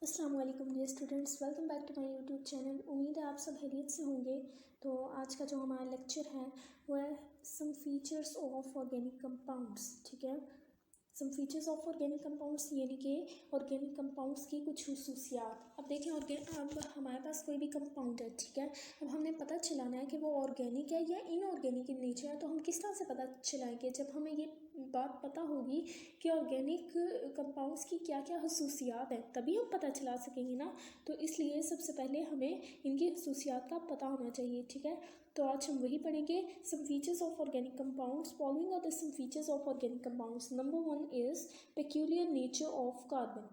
अस्सलाम वालेकुम dear students, welcome back to my YouTube channel. उम्मीद है आप सब खैरियत से होंगे। तो आज का जो हमारा लेक्चर है वो है some features of organic compounds. ठीक है, some features of organic compounds यानी कि ऑर्गेनिक कंपाउंड्स की कुछ खसूसियात। अब देखें, अब हमारे पास कोई भी कंपाउंड है, ठीक है। अब हमने पता चलाना है कि वो ऑर्गेनिक है या इनऑर्गेनिक इन नेचर है। तो हम किस तरह से पता चलाएंगे? जब हमें ये बात पता होगी कि ऑर्गेनिक कंपाउंड्स की क्या क्या खसूसियात हैं, तभी हम पता चला सकेंगे ना। तो इसलिए सबसे पहले हमें इनकी खसूसियात का पता होना चाहिए, ठीक है। तो आज हम वही पढ़ेंगे, some features of organic compounds. Following are the some features of organic compounds. Number 1 is peculiar nature of carbon.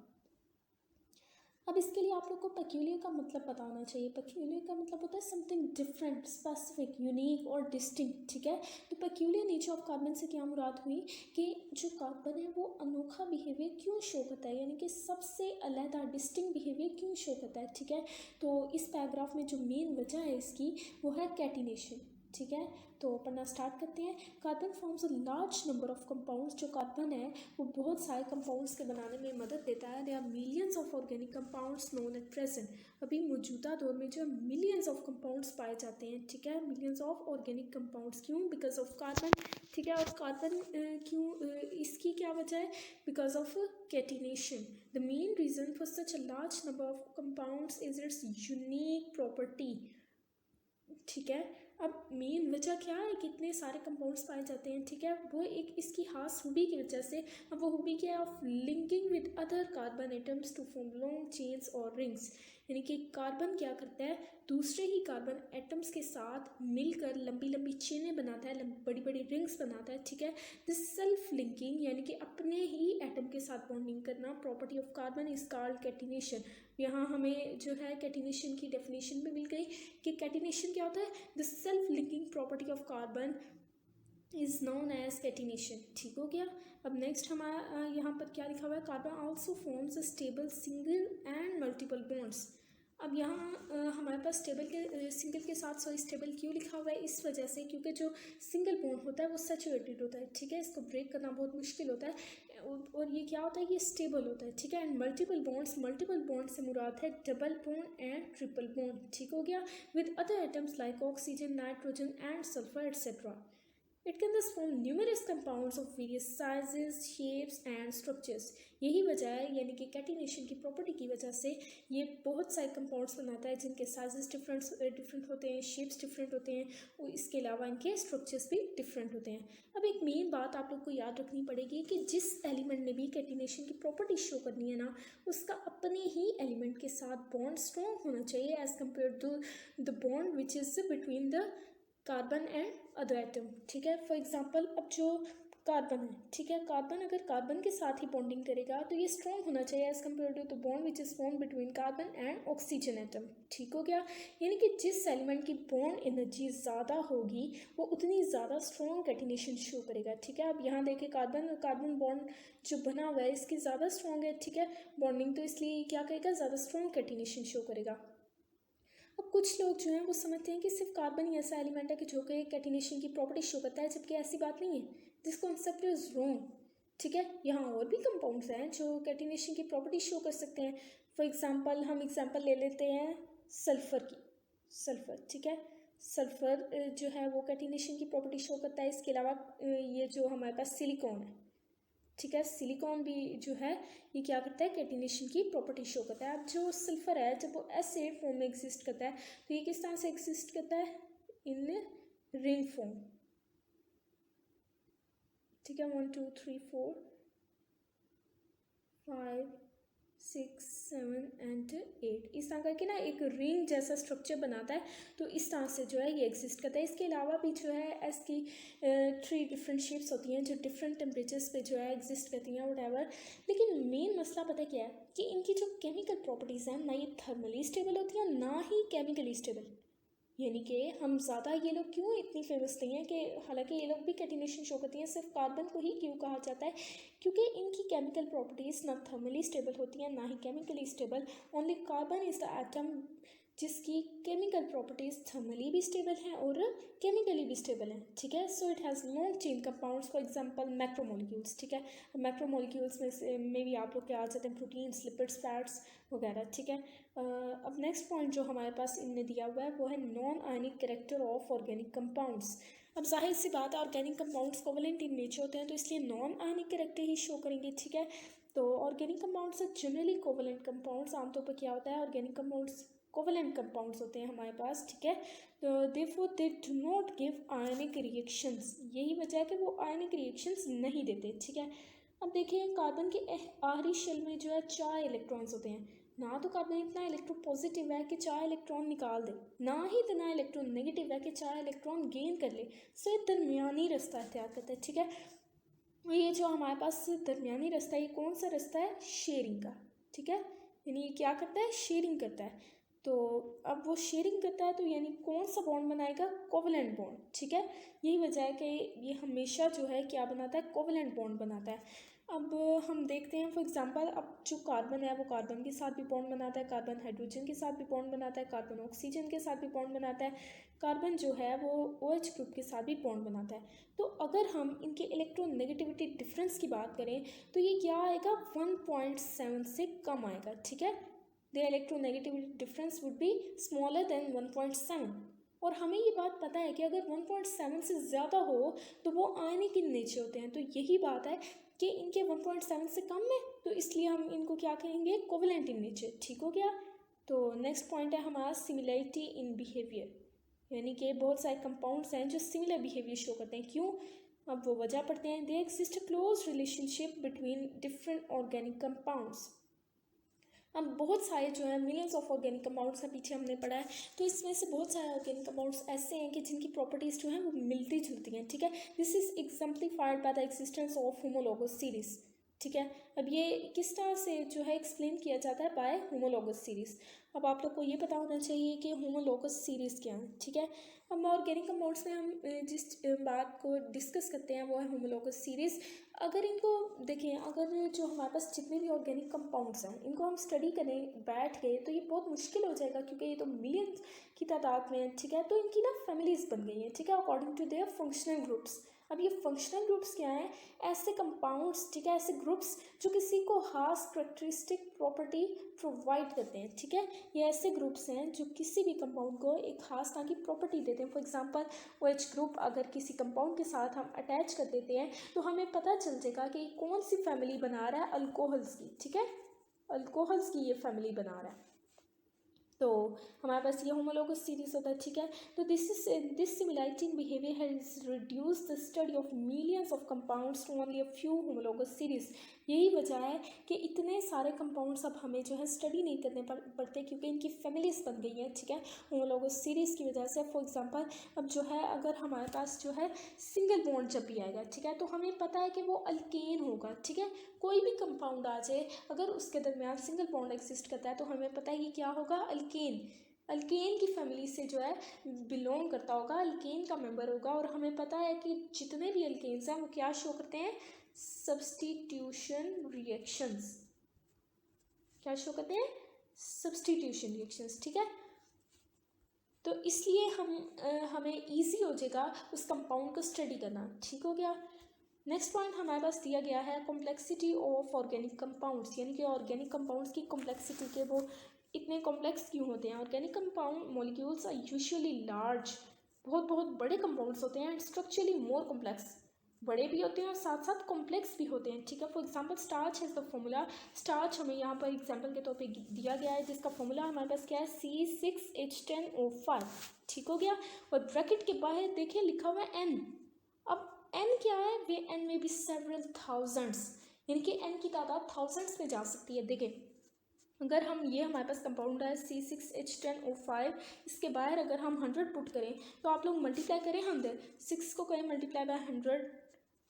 अब इसके लिए आप लोग को पेक्यूलियर का मतलब पता होना चाहिए। पेक्यूलियर का मतलब होता है समथिंग डिफरेंट, स्पेसिफिक, यूनिक और डिस्टिंक्ट, ठीक है। तो पेक्यूलियर नेचर ऑफ कार्बन से क्या मुराद हुई कि जो कार्बन है वो अनोखा बिहेवियर क्यों शो करता है, यानी कि सबसे अलग डिस्टिंक्ट बिहेवियर क्यों शो करता है, ठीक है। तो इस पैराग्राफ में जो मेन वजह है इसकी वो है कैटिनेशन, ठीक है। तो पढ़ना स्टार्ट करते हैं। Carbon forms a large number of compounds. जो कार्बन है वो बहुत सारे कंपाउंड्स के बनाने में मदद देता है। There are millions of organic compounds known at present. अभी मौजूदा दौर में जो मिलियंस ऑफ कंपाउंड्स पाए जाते हैं, ठीक है, मिलियंस ऑफ ऑर्गेनिक कंपाउंड्स। क्यों? बिकॉज ऑफ कार्बन, ठीक है। और कार्बन क्यों, इसकी क्या वजह है? Because of catenation. The main reason for such a large number of compounds is its unique property, ठीक है। अब मेन वजह क्या है कि इतने सारे कंपाउंड्स पाए जाते हैं, ठीक है, वो एक इसकी खास खूबी की वजह से। अब वो खूबी क्या है? Of linking with other carbon atoms to form long chains और रिंग्स। यानी कि कार्बन क्या करता है? दूसरे ही कार्बन एटम्स के साथ मिलकर लंबी लंबी चेनें बनाता है, बड़ी बड़ी रिंग्स बनाता है, ठीक है। दिस सेल्फ लिंकिंग यानी कि अपने ही एटम के साथ बॉन्डिंग करना, property of carbon is called catenation. यहाँ हमें जो है कैटिनेशन की डेफिनेशन भी मिल गई कि कैटिनेशन क्या होता है? The self linking property of carbon is known as catenation, ठीक हो गया। अब नेक्स्ट हमारा यहाँ पर क्या लिखा हुआ है? Carbon also forms a stable single and multiple bonds. अब यहाँ हमारे पास स्टेबल के सिंगल के साथ सॉरी स्टेबल क्यों लिखा हुआ है? इस वजह से क्योंकि जो सिंगल बॉन्ड होता है वो सैचुरेटेड होता है, ठीक है, इसको ब्रेक करना बहुत मुश्किल होता है। और ये क्या होता है? ये स्टेबल होता है, ठीक है। एंड मल्टीपल बॉन्ड से मुराद है double bond and triple bond, ठीक हो गया, with other atoms like oxygen, nitrogen and sulphur etcetera. It can thus form numerous compounds of various sizes, shapes and structures. यही वजह है, यानी कि कैटिनेशन की प्रॉपर्टी की वजह से ये बहुत सारे कंपाउंड्स बनाता है जिनके साइजेस डिफरेंट होते हैं, शेप्स डिफरेंट होते हैं और इसके अलावा इनके स्ट्रक्चर्स भी डिफरेंट होते हैं। अब एक मेन बात आप लोग को याद रखनी पड़ेगी कि जिस एलिमेंट ने भी कैटिनेशन की प्रॉपर्टी शो करनी है ना, उसका अपने ही एलिमेंट के साथ बॉन्ड स्ट्रॉन्ग होना चाहिए as compare to the bond which is between the carbon and other atom, ठीक है। फॉर एग्जांपल, अब जो कार्बन है, ठीक है, कार्बन अगर कार्बन के साथ ही बॉन्डिंग करेगा तो ये स्ट्रॉन्ग होना चाहिए as compare to the bond which is form between carbon and oxygen atom, ठीक हो गया। यानी कि जिस एलिमेंट की बॉन्ड एनर्जी ज़्यादा होगी वो उतनी ज़्यादा स्ट्रॉन्ग कैटिनेशन शो करेगा, ठीक है। अब यहाँ देखिए कार्बन कार्बन बॉन्ड जो बना हुआ है इसकी ज़्यादा स्ट्रॉन्ग है, ठीक है, बॉन्डिंग, तो इसलिए क्या करेगा? ज़्यादा स्ट्रॉन्ग कैटिनेशन शो करेगा। अब कुछ लोग जो हैं वो समझते हैं कि सिर्फ कार्बन ही ऐसा एलिमेंट है कि जो कि कैटिनेशन की प्रॉपर्टी शो करता है, जबकि ऐसी बात नहीं है। दिस कॉन्सेप्ट इज रॉन्ग, ठीक है। यहाँ और भी कंपाउंड्स हैं जो कैटिनेशन की प्रॉपर्टी शो कर सकते हैं। फॉर एग्जांपल हम एग्जांपल ले लेते हैं सल्फ़र की। सल्फ़र, ठीक है, सल्फ़र जो है वो कैटिनेशन की प्रॉपर्टी शो करता है। इसके अलावा ये जो हमारे पास सिलिकॉन है, ठीक है, सिलिकॉन भी जो है ये क्या करता है? कैटिनेशन की प्रॉपर्टी शो करता है। अब जो सल्फर है जब वो एसिड फॉर्म में एग्जिस्ट करता है तो ये किस तरह से एग्जिस्ट करता है? इन रिंग फॉर्म, ठीक है, 1 2 3 4 5 6 7 एंड 8 इस तरह करके ना एक रिंग जैसा स्ट्रक्चर बनाता है। तो इस तरह से जो है ये एग्जिस्ट करता है। इसके अलावा भी जो है इसकी 3 डिफरेंट शेप्स होती हैं जो डिफरेंट टेम्परेचर्स पे जो है एग्जिस्ट करती हैं, वटएवर। लेकिन मेन मसला पता क्या है कि इनकी जो केमिकल प्रॉपर्टीज़ हैं ना ये थर्मली स्टेबल होती हैं ना ही केमिकली स्टेबल। यानी कि हम ज़्यादा ये लोग क्यों इतनी फेमस नहीं है कि हालांकि ये लोग भी कैटिनेशन शो करती हैं, सिर्फ कार्बन को ही क्यों कहा जाता है? क्योंकि इनकी केमिकल प्रॉपर्टीज़ ना थर्मली स्टेबल होती हैं ना ही chemically stable. Only carbon is the atom जिसकी केमिकल प्रॉपर्टीज़ थर्मली भी स्टेबल हैं और केमिकली भी स्टेबल हैं, ठीक है। So it has long chain compounds, for example macromolecules, ठीक है। मैक्रोमोलिक्यूल्स में भी आप लोग के आ जाते हैं प्रोटीन्स, लिपिड्स, फैट्स वगैरह, ठीक है। अब नेक्स्ट पॉइंट जो हमारे पास इनने दिया हुआ है वो है non ionic character of organic compounds. अब जाहिर सी बात है organic compounds covalent in nature होते हैं, तो इसलिए नॉन आयनिक कैरेक्टर ही शो करेंगे, ठीक है। तो ऑर्गेनिक कंपाउंड्स है जनरली कोवलेंट कंपाउंड्स। आमतौर पर क्या होता है, ऑर्गेनिक कंपाउंड्स कोवलेंट कंपाउंड्स होते हैं हमारे पास, ठीक है। तो therefore they do not give ionic reactions, यही वजह है कि वो आयनिक रिएक्शंस नहीं देते, ठीक है। अब देखिए कार्बन के आखिरी शेल में जो है 4 इलेक्ट्रॉन्स होते हैं। ना तो कार्बन इतना इलेक्ट्रोपॉजिटिव है कि 4 इलेक्ट्रॉन निकाल दे, ना ही इतना इलेक्ट्रॉन नेगेटिव है कि 4 इलेक्ट्रॉन गेन कर ले। सो ये दरमियानी रास्ता इख्तियार करता है, ठीक है। ये जो हमारे पास दरमियानी रास्ता है, ये कौन सा रास्ता है, शेयरिंग का, ठीक है। यानी ये क्या करता है, शेयरिंग करता है। तो अब वो शेयरिंग करता है तो यानी कौन सा बॉन्ड बनाएगा, कोवलेंट बॉन्ड, ठीक है। यही वजह है कि ये हमेशा जो है क्या बनाता है, कोवलेंट बॉन्ड बनाता है। अब हम देखते हैं फॉर एग्जांपल, अब जो कार्बन है वो कार्बन के साथ भी बॉन्ड बनाता है, कार्बन हाइड्रोजन के साथ भी बॉन्ड बनाता है, कार्बन ऑक्सीजन के साथ भी बॉन्ड बनाता है, कार्बन जो है वो OH ग्रुप के साथ भी बॉन्ड बनाता है। तो अगर हम इनके इलेक्ट्रोनेगेटिविटी डिफरेंस की बात करें तो ये क्या आएगा, 1.7 से कम आएगा, ठीक है। The electronegativity difference would be smaller than 1.7। और हमें ये बात पता है कि अगर 1.7 से ज़्यादा हो तो वो आयनिक इन नेचर होते हैं। तो यही बात है कि इनके 1.7 से कम है, तो इसलिए हम इनको क्या कहेंगे, कोवलेंट इन नेचर, ठीक हो गया। तो नेक्स्ट पॉइंट है हमारा सिमिलरिटी इन बिहेवियर, यानी कि बहुत सारे कंपाउंड्स हैं जो सिमिलर बिहेवियर शो करते हैं। क्यों, अब वो वजह पढ़ते हैं। They exist close relationship between different organic compounds. अब बहुत सारे जो है मिलियंस ऑफ ऑर्गेनिक कंपाउंड्स का पीछे हमने पढ़ा है, तो इसमें से बहुत सारे ऑर्गेनिक कंपाउंड्स ऐसे हैं कि जिनकी प्रॉपर्टीज़ जो हैं वो मिलती जुलती हैं, ठीक है। This is exemplified by the existence of homologous series, ठीक है। अब ये किस तरह से जो है एक्सप्लेन किया जाता है, बाय होमोलॉगस सीरीज। अब आप लोग को ये पता होना चाहिए कि होमोलॉगस सीरीज क्या है, ठीक है। अब ऑर्गेनिक कंपाउंड्स में हम जिस बात को डिस्कस करते हैं वो है होमोलॉगस सीरीज। अगर इनको देखें, अगर जो हमारे पास जितने भी ऑर्गेनिक कंपाउंड्स हैं इनको हम स्टडी करें बैठ गए तो ये बहुत मुश्किल हो जाएगा, क्योंकि ये तो मिलियन की तादाद में है, ठीक है। तो इनकी ना फैमिलीज बन गई हैं, ठीक है, according to their functional groups. अब ये फंक्शनल ग्रुप्स क्या हैं, ऐसे कंपाउंड्स, ठीक है, ऐसे ग्रुप्स जो किसी को खास करेक्टरिस्टिक प्रॉपर्टी प्रोवाइड करते हैं, ठीक है। ये ऐसे ग्रुप्स हैं जो किसी भी कंपाउंड को एक खास तरह की प्रॉपर्टी देते हैं। फॉर एग्जांपल OH ग्रुप अगर किसी कंपाउंड के साथ हम अटैच कर देते हैं तो हमें पता चल जाएगा कि कौन सी फैमिली बना रहा है, अल्कोहल्स की, ठीक है, अल्कोहल्स की ये फैमिली बना रहा है। तो हमारे पास ये होमोलॉगस सीरीज होता है, ठीक है। तो this similarity in behaviour has reduced the study of millions of compounds to only a few homologous series. यही वजह है कि इतने सारे कंपाउंड्स अब हमें जो है स्टडी नहीं करने पड़ते, क्योंकि इनकी फैमिलीज बन गई हैं, ठीक है, होमोलॉगस सीरीज की वजह से। फॉर एग्जांपल अब जो है अगर हमारे पास जो है सिंगल बॉन्ड जब भी आएगा, ठीक है, तो हमें पता है कि वो अल्केन होगा, ठीक है। कोई भी कंपाउंड आ जाए अगर उसके दरमियान सिंगल बॉन्ड एग्जिस्ट करता है तो हमें पता है कि क्या होगा, अल्केन। अल्केन की फैमिली से जो है बिलोंग करता होगा, अल्केन का मेंबर होगा। और हमें पता है कि जितने भी अल्केन्स हैं वो क्या शो करते हैं, सब्स्टिट्यूशन रिएक्शंस। क्या शो करते हैं, सब्स्टिट्यूशन रिएक्शंस, ठीक है। तो इसलिए हमें ईजी हो जाएगा उस कंपाउंड को स्टडी करना, ठीक हो गया। नेक्स्ट पॉइंट हमारे पास दिया गया है कॉम्प्लेक्सिटी ऑफ ऑर्गेनिक कंपाउंड्स, यानी कि ऑर्गेनिक कंपाउंड्स की कॉम्प्लेक्सिटी के वो इतने कॉम्प्लेक्स क्यों होते हैं। Organic compound molecules are usually large, बहुत बड़े कंपाउंड्स होते हैं, एंड स्ट्रक्चरली मोर कॉम्प्लेक्स, बड़े भी होते हैं और साथ साथ कॉम्प्लेक्स भी होते हैं, ठीक है। फॉर एग्जांपल स्टार्च है द फॉर्मूला, स्टार्च हमें यहाँ पर एग्जांपल के तौर पे दिया गया है, जिसका फॉर्मूला हमारे पास क्या है, C6H10O5, ठीक हो गया। और ब्रैकेट के बाहर देखिए लिखा हुआ है N। अब N क्या है, वे N में भी सेवरल थाउजेंड्स, यानी कि N की तादाद थाउजेंड्स में जा सकती है। देखिए अगर हम ये हमारे पास कंपाउंड है C6H10O5, इसके बाहर अगर हम 100 पुट करें तो आप लोग मल्टीप्लाई करें 100, 6 को करें मल्टीप्लाई बाय 100,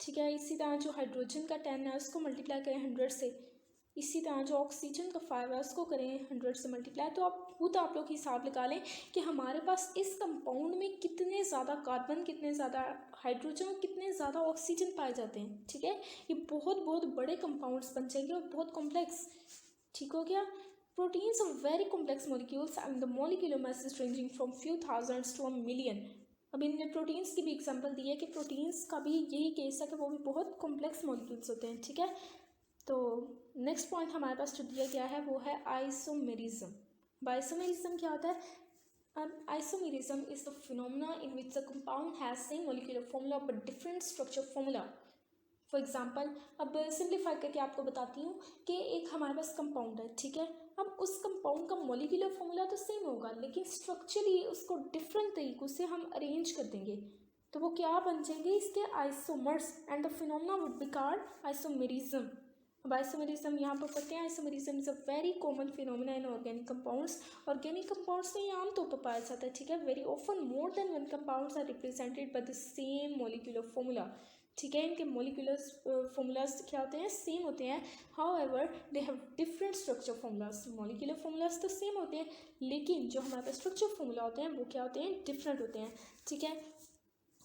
ठीक है। इसी तरह जो हाइड्रोजन का 10 है उसको मल्टीप्लाई करें 100 से, इसी तरह जो ऑक्सीजन का 5 है उसको करें 100 से मल्टीप्लाई। तो आप खुद आप लोग हिसाब लगा लें कि हमारे पास इस कंपाउंड में कितने ज़्यादा कार्बन, कितने ज़्यादा हाइड्रोजन, कितने ज़्यादा ऑक्सीजन पाए जाते हैं, ठीक है। ये बहुत बड़े कंपाउंड्स बन जाएंगे और बहुत कॉम्प्लेक्स, ठीक हो गया। Proteins are very complex molecules and the molecular mass is ranging from few thousands to a million. अब इनने प्रोटीन्स की भी एग्जांपल दी है कि प्रोटीन्स का भी यही केस है कि वो भी बहुत कॉम्प्लेक्स मॉलिक्यूल्स होते हैं, ठीक है। तो नेक्स्ट पॉइंट हमारे पास जो दिया गया है वो है आइसोमेरिज्म। आइसोमेरिज्म क्या होता है? Isomerism is the phenomena in which the compound has same molecular formula but different structure formula. For example, अब सिंप्लीफाई करके आपको बताती हूँ कि एक हमारे पास कंपाउंड है, ठीक है। अब उस कंपाउंड का मॉलिक्यूलर फॉर्मूला तो सेम होगा लेकिन स्ट्रक्चरली उसको डिफरेंट तरीक़ों से हम अरेंज कर देंगे तो वो क्या बन जाएंगे? इसके isomers and the phenomena would be called isomerism. अब आइसोमेरिज्म यहाँ पर पढ़ते हैं। Isomerism is a very common phenomena in organic compounds. Organic compounds में ये आमतौर पर पाया जाता है, ठीक है। Very often more than one compounds are represented by the same molecular formula, ठीक है। इनके मॉलिक्यूलर्स फॉर्मूलाज क्या होते हैं? सेम होते हैं। However they have different structure formulas. Molecular formulas तो सेम होते हैं लेकिन जो हमारे पास स्ट्रक्चर फॉर्मूला होते हैं वो क्या होते हैं? डिफरेंट होते हैं, ठीक है।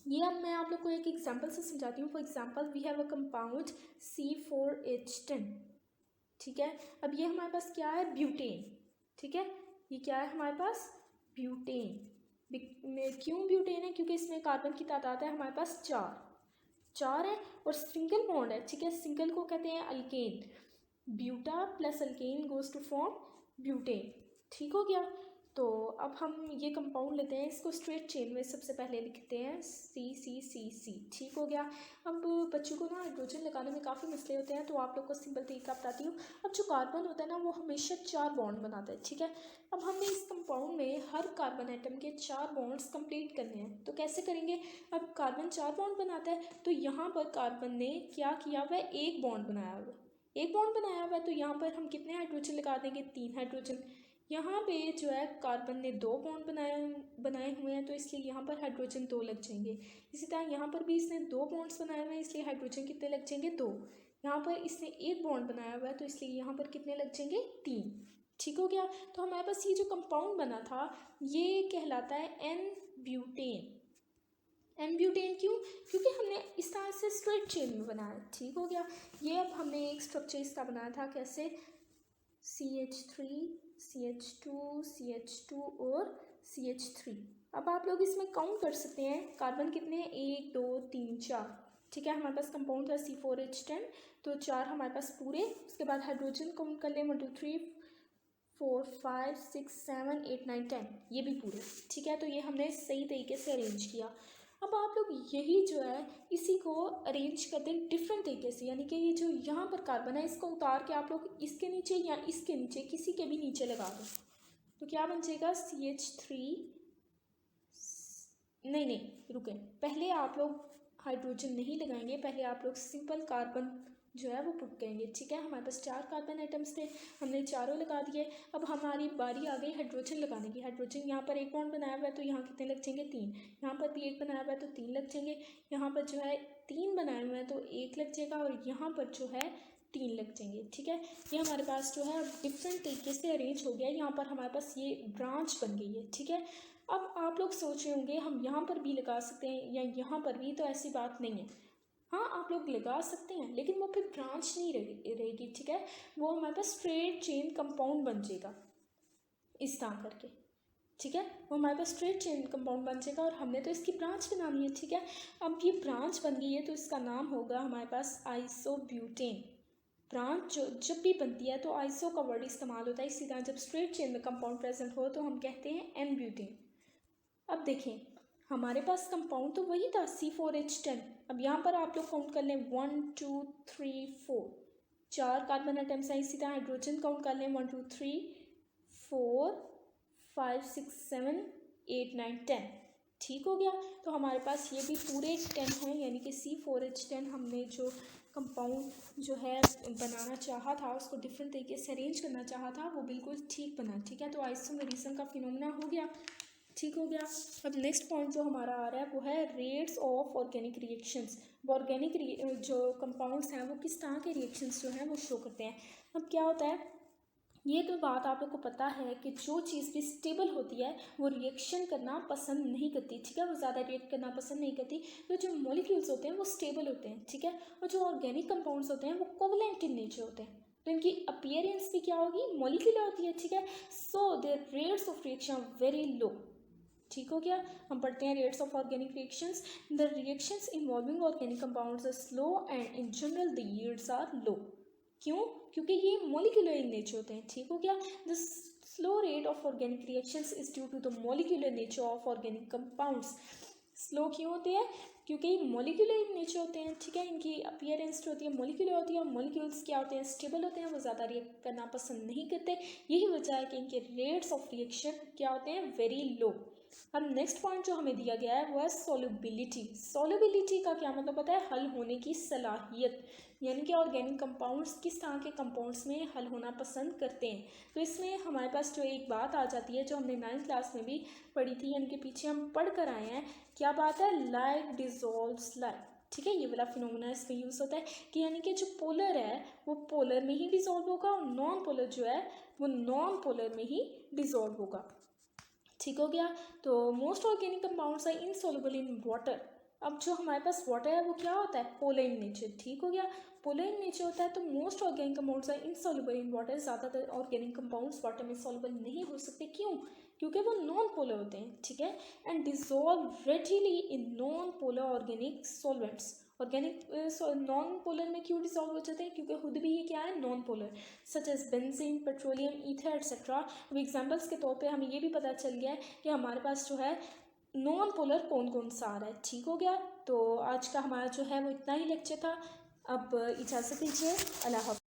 ये अब मैं आप लोग को एक एग्जांपल से समझाती हूँ। For example we have a compound C4H10, ठीक है। अब ये हमारे पास क्या है? ब्यूटेन, ठीक है। ये क्या है हमारे पास? ब्यूटेन। क्यों ब्यूटेन है? क्योंकि इसमें कार्बन की तादाद है हमारे पास चार है और सिंगल बॉन्ड है, ठीक है। सिंगल को कहते हैं alkane. Buta plus alkane goes to form butane, ठीक हो गया। तो अब हम ये कंपाउंड लेते हैं, इसको स्ट्रेट चेन में सबसे पहले लिखते हैं CCCC, ठीक हो गया। अब बच्चों को ना हाइड्रोजन लगाने में काफ़ी मसले होते हैं तो आप लोग को सिंपल तरीका बताती हूँ। अब जो कार्बन होता है ना वो हमेशा 4 बॉन्ड बनाता है, ठीक है। अब हमने इस कंपाउंड में हर कार्बन एटम के 4 बॉन्ड्स कंप्लीट करने हैं तो कैसे करेंगे? अब कार्बन 4 बॉन्ड बनाता है तो यहाँ पर कार्बन ने क्या किया हुआ है? एक बॉन्ड बनाया हुआ है तो यहाँ पर हम कितने हाइड्रोजन लगा देंगे? 3 हाइड्रोजन। यहाँ पे जो है कार्बन ने 2 बॉन्ड बनाए हुए हैं तो इसलिए यहाँ पर हाइड्रोजन 2 लग जाएंगे। इसी तरह यहाँ पर भी इसने 2 बॉन्ड्स बनाए हुए हैं इसलिए हाइड्रोजन कितने लग जाएंगे? 2। यहाँ पर इसने 1 बॉन्ड बनाया हुआ है तो इसलिए यहाँ पर कितने लग जाएंगे? 3, ठीक हो गया। तो हमारे पास ये जो कंपाउंड बना था ये कहलाता है एन ब्यूटेन। क्यों? क्योंकि हमने इस तरह से स्ट्रेट चेन में बनाया, ठीक हो गया। ये अब हमने एक स्ट्रक्चर इसका बनाया था कैसे? CH3 CH2 CH2 और CH3। अब आप लोग इसमें काउंट कर सकते हैं कार्बन कितने हैं? 1 2 3 4, ठीक है। हमारे पास कंपाउंड था C4H10 तो 4 हमारे पास पूरे। उसके बाद हाइड्रोजन काउंट कर लें 1 2 3 4 5 6 7 8 9 10, ये भी पूरे, ठीक है। तो ये हमने सही तरीके से अरेंज किया। अब आप लोग यही जो है इसी को अरेंज कर दें डिफरेंट तरीके से, यानी कि ये जो यहाँ पर कार्बन है इसको उतार के आप लोग इसके नीचे या इसके नीचे किसी के भी नीचे लगा दो तो क्या बन जाएगा? CH3। नहीं रुकें, पहले आप लोग हाइड्रोजन नहीं लगाएंगे, पहले आप लोग सिंपल कार्बन जो है वो पुट करेंगे, ठीक है। हमारे पास 4 कार्बन आइटम्स थे, हमने चारों लगा दिए। अब हमारी बारी आ गई हाइड्रोजन लगाने की। हाइड्रोजन यहाँ पर 1 बॉन्ड बनाया हुआ है तो यहाँ कितने लग जाएंगे? 3। यहाँ पर भी 1 बनाया हुआ है तो 3 लग जाएंगे। यहाँ पर जो है 3 बनाए हुए हैं तो 1 लग जाएगा और यहाँ पर जो है 3 लग जाएंगे, ठीक है। ये हमारे पास जो है डिफरेंट तरीके से अरेंज हो गया। यहाँ पर हमारे पास ये ब्रांच बन गई है, ठीक है। अब आप लोग सोच रहे होंगे हम यहाँ पर भी लगा सकते हैं या यहाँ पर भी, तो ऐसी बात नहीं है। हाँ आप लोग लगा सकते हैं लेकिन वो फिर ब्रांच नहीं रहेगी, ठीक है। वो हमारे पास स्ट्रेट चेन कंपाउंड बन जाएगा इस तरह करके, ठीक है। वो हमारे पास स्ट्रेट चेन कंपाउंड बन जाएगा और हमने तो इसकी ब्रांच बनानी है, ठीक है। अब ये ब्रांच बन गई है तो इसका नाम होगा हमारे पास आइसोब्यूटेन। ब्रांच जब भी बनती है तो आइसो का वर्ड इस्तेमाल होता है। इसी तरह जब स्ट्रेट चेन में कंपाउंड प्रेजेंट हो तो हम कहते हैं एन ब्यूटेन। अब देखें हमारे पास कंपाउंड तो वही था C4H10। अब यहाँ पर आप लोग काउंट कर लें 1 2 3 4, 4 कार्बन एटम्स हैं। इसी तरह हाइड्रोजन काउंट कर लें 1 2 3 4 5 6 7 8 9 10, ठीक हो गया। तो हमारे पास ये भी पूरे 10 हैं, यानी कि C4H10 हमने जो कंपाउंड जो है बनाना चाहा था उसको डिफरेंट तरीके से अरेंज करना चाहा था वो बिल्कुल ठीक बना, ठीक है। तो आइसोमेरिज्म का फिनोमेना हो गया, ठीक हो गया। अब नेक्स्ट पॉइंट जो हमारा आ रहा है वो है rates of organic reactions. Organic जो कंपाउंड्स हैं वो किस तरह के रिएक्शंस जो हैं वो शो करते हैं। अब क्या होता है, ये तो बात आप लोग को पता है कि जो चीज़ भी स्टेबल होती है वो रिएक्शन करना पसंद नहीं करती, ठीक है। वो ज़्यादा रिएक्ट करना पसंद नहीं करती। तो जो मॉलिक्यूल्स होते हैं वो स्टेबल होते हैं, ठीक है। और जो ऑर्गेनिक कंपाउंड्स होते हैं वो कोवलेंट इन नेचर होते हैं। तो इनकी अपीयरेंस भी क्या होगी, मॉलिक्यूलर होती है, ठीक है। So their rates of reaction very low, ठीक हो गया। हम पढ़ते हैं rates of organic reactions. The reactions involving organic compounds are slow and in general the yields are low. क्यों? क्योंकि ये मॉलिक्यूलर इन नेचर होते हैं, ठीक हो गया। The slow rate of organic reactions is due to the molecular nature of organic compounds. Slow क्यों होते हैं? क्योंकि ये मॉलिक्यूलर इन नेचर होते हैं, ठीक है। इनकी अपीयरेंस जो होती है मॉलिक्यूलर होती है, और मॉलिक्यूल्स क्या होते हैं, स्टेबल होते हैं, वो ज़्यादा रिएक्ट करना पसंद नहीं करते। यही वजह है कि इनके रेट्स ऑफ रिएक्शन क्या होते हैं, वेरी लो। अब नेक्स्ट पॉइंट जो हमें दिया गया है वो है सॉल्युबिलिटी। सॉल्युबिलिटी का क्या मतलब होता है, हल होने की सलाहियत, यानी कि ऑर्गेनिक कंपाउंड्स किस तरह के कंपाउंड्स में हल होना पसंद करते हैं। तो इसमें हमारे पास जो एक बात आ जाती है जो हमने 9th क्लास में भी पढ़ी थी, यानी कि पीछे हम पढ़ कर आए हैं, क्या बात है, लाइक डिजोल्व्स लाइक, ठीक है। ये वाला फिनोमेना इसमें यूज़ होता है कि यानी कि जो पोलर है वो पोलर में ही डिजोल्व होगा, और नॉन पोलर जो है वो नॉन पोलर में ही डिजोल्व होगा, ठीक हो गया। तो most organic compounds are insoluble in water. अब जो हमारे पास वाटर है वो क्या होता है, पोलर इन नेचर, ठीक हो गया। पोलर इन नेचर होता है तो most organic compounds are insoluble in water. ज़्यादातर ऑर्गेनिक कंपाउंड्स वाटर में सॉल्युबल नहीं हो सकते, क्यों? क्योंकि वो नॉन पोलर होते हैं, ठीक है। And dissolve readily in non polar organic solvents. Organic non polar में क्यों डिजोल्व हो जाते हैं, क्योंकि खुद भी ये क्या है, non polar, such as benzene, petroleum, ether etcetera. अब एग्जाम्पल्स के तौर पे हमें ये भी पता चल गया है कि हमारे पास जो है नॉन पोलर कौन कौन सा आ रहा है, ठीक हो गया। तो आज का हमारा जो है वो इतना ही लेक्चर था। अब इजाज़त दीजिए, अल्लाह हाफ़िज़।